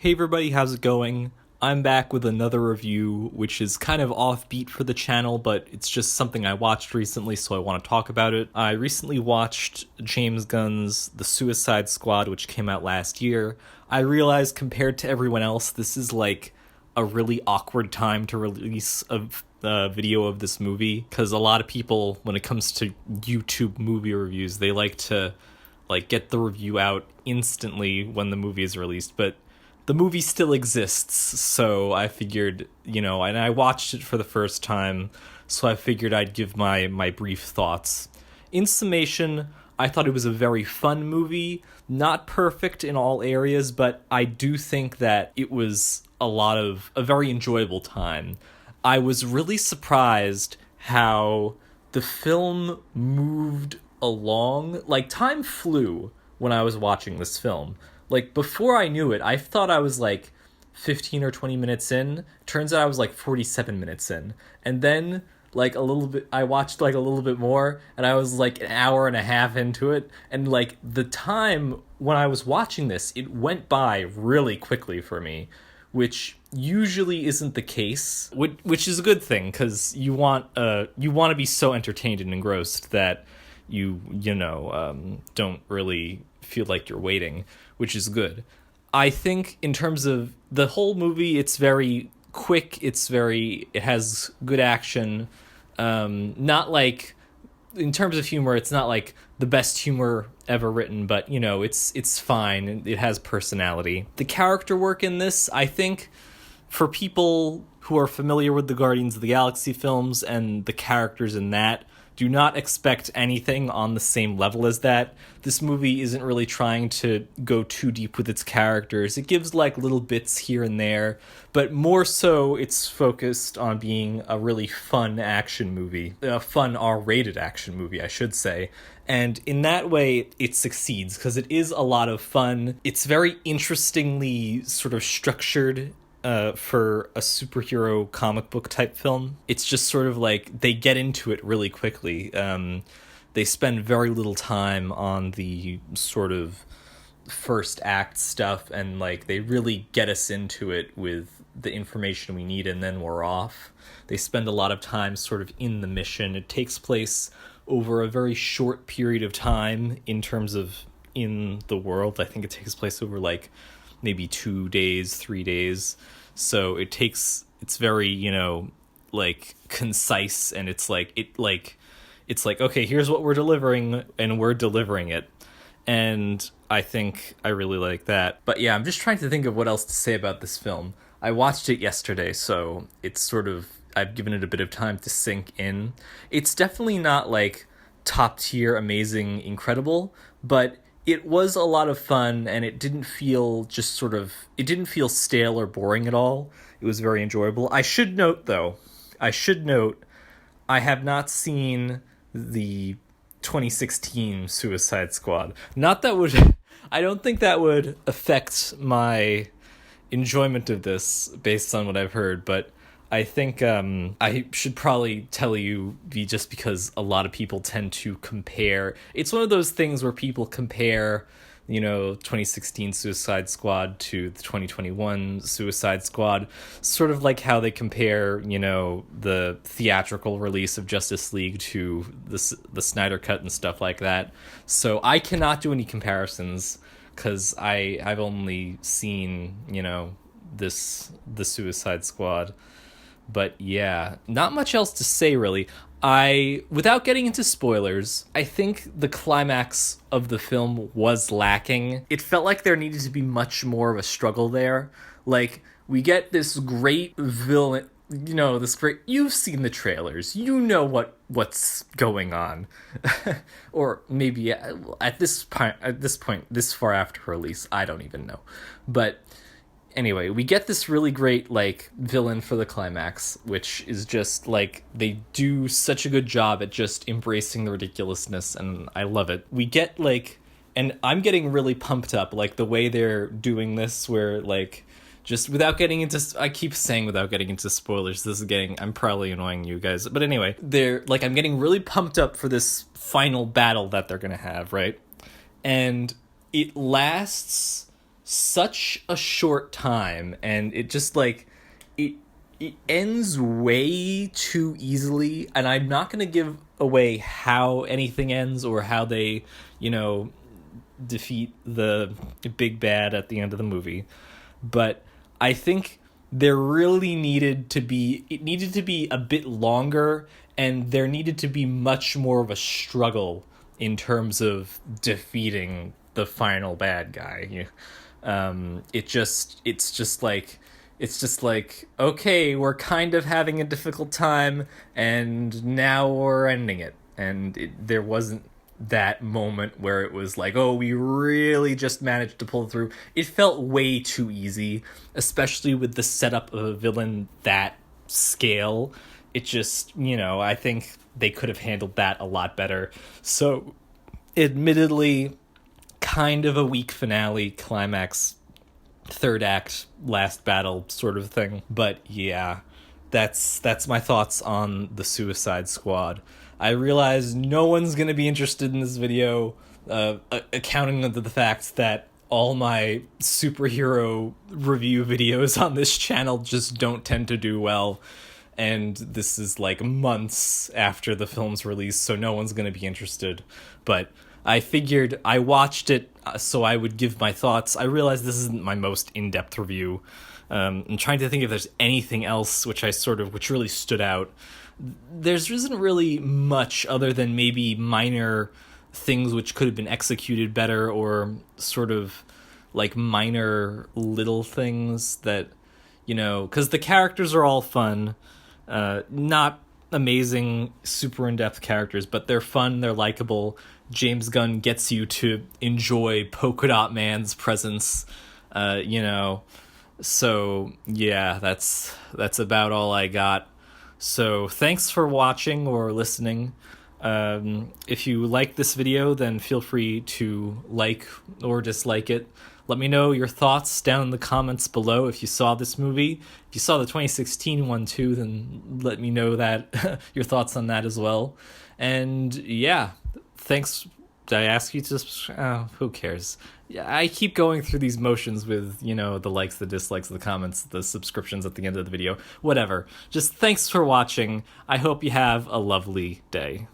Hey everybody, how's it going? I'm back with another review, which is kind of offbeat for the channel, but it's just something I watched recently, so I want to talk about it. I recently watched James Gunn's The Suicide Squad, which came out last year. I realized compared to everyone else, this is like a really awkward time to release a video of this movie, because a lot of people, when it comes to YouTube movie reviews, they like to get the review out instantly when the movie is released, but the movie still exists, so I figured, and I watched it for the first time, so I figured I'd give my brief thoughts. In summation, I thought it was a very fun movie, not perfect in all areas, but I do think that it was a very enjoyable time. I was really surprised how the film moved along. Like, time flew when I was watching this film. Like, before I knew it, I thought I was like 15 or 20 minutes in. Turns out I was like 47 minutes in. And then, like, I watched like a little bit more, and I was like an hour and a half into it. And like, the time when I was watching this, it went by really quickly for me, which usually isn't the case, which is a good thing, because you want to be so entertained and engrossed that you don't really feel like you're waiting, which is good. I think in terms of the whole movie, it's very quick. It has good action. Not like, in terms of humor, it's not like the best humor ever written, but it's fine. It has personality. The character work in this, I think, for people who are familiar with the Guardians of the Galaxy films and the characters in that, do not expect anything on the same level as that. This movie isn't really trying to go too deep with its characters. It gives like little bits here and there, but more so it's focused on being a really fun action movie, a fun R-rated action movie, I should say. And in that way, it succeeds because it is a lot of fun. It's very interestingly sort of structured for a superhero comic book type film. It's just sort of like they get into it really quickly. They spend very little time on the sort of first act stuff, and like they really get us into it with the information we need, and then we're off. They spend a lot of time sort of in the mission. It takes place over a very short period of time in terms of in the world. I think it takes place over like maybe 2 days, 3 days. So it's very, like concise, and it's like, okay, here's what we're delivering, and we're delivering it. And I think I really like that. But yeah, I'm just trying to think of what else to say about this film. I watched it yesterday, so it's sort of, I've given it a bit of time to sink in. It's definitely not like top tier, amazing, incredible, but it was a lot of fun, and it didn't feel stale or boring at all. It was very enjoyable. I should note, I have not seen the 2016 Suicide Squad. I don't think that would affect my enjoyment of this based on what I've heard, but I think I should probably tell you, just because a lot of people tend to compare. It's one of those things where people compare, 2016 Suicide Squad to the 2021 Suicide Squad, sort of like how they compare, the theatrical release of Justice League to the Snyder Cut and stuff like that. So I cannot do any comparisons, because I've only seen, the Suicide Squad. But yeah, not much else to say, really. Without getting into spoilers, I think the climax of the film was lacking. It felt like there needed to be much more of a struggle there. Like, we get this great villain, you've seen the trailers, what's going on. Or maybe at this point, this far after release, I don't even know. But anyway, we get this really great, like, villain for the climax, which is just, like, they do such a good job at just embracing the ridiculousness, and I love it. We get, like, and I'm getting really pumped up, like, the way they're doing this, where, like, just without getting into, I keep saying without getting into spoilers, I'm probably annoying you guys, but anyway, I'm getting really pumped up for this final battle that they're gonna have, right? And it lasts such a short time, and it just like it it ends way too easily, and I'm not going to give away how anything ends or how they, you know, defeat the big bad at the end of the movie. But I think there really needed to be a bit longer, and there needed to be much more of a struggle in terms of defeating the final bad guy. It's just like, okay, we're kind of having a difficult time, and now we're ending it. And there wasn't that moment where it was like, oh, we really just managed to pull through. It felt way too easy, especially with the setup of a villain that scale. It just, I think they could have handled that a lot better. So, admittedly, kind of a weak finale, climax, third act, last battle sort of thing. But yeah, that's my thoughts on the Suicide Squad. I realize no one's going to be interested in this video, accounting of the fact that all my superhero review videos on this channel just don't tend to do well. And this is like months after the film's release, so no one's going to be interested. But I figured I watched it so I would give my thoughts. I realize this isn't my most in-depth review. I'm trying to think if there's anything else which really stood out. There isn't really much other than maybe minor things which could have been executed better, or sort of like minor little things that, because the characters are all fun, not amazing, super in-depth characters, but they're fun, they're likable. James Gunn gets you to enjoy Polka Dot Man's presence, So, yeah, that's about all I got. So, thanks for watching or listening. If you like this video, then feel free to like or dislike it. Let me know your thoughts down in the comments below if you saw this movie. If you saw the 2016 one too, then let me know that your thoughts on that as well. And yeah, thanks. Did I ask you to? Who cares? Yeah, I keep going through these motions with, the likes, the dislikes, the comments, the subscriptions at the end of the video. Whatever. Just thanks for watching. I hope you have a lovely day.